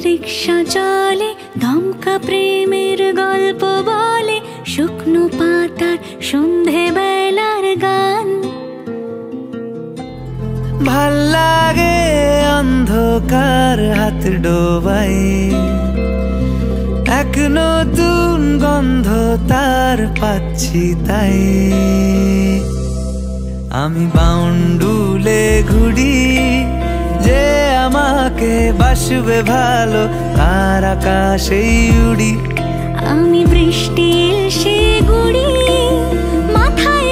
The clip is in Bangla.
রিক্সা চলে, দমকা প্রেমের গল্প বলে, শুকনো পাতার সন্ধে বেলার গান। ভাল লাগে অন্ধকার হাত ডোবাই, এক নতুন গন্ধ তার পাচ্ছি তাই। আমি বাউন্ডুলে ঘুরি, যে আমাকে বাসবে ভালো তার আকাশেই উড়ি। আমি বৃষ্টি এসে গুড়ি, মাথায়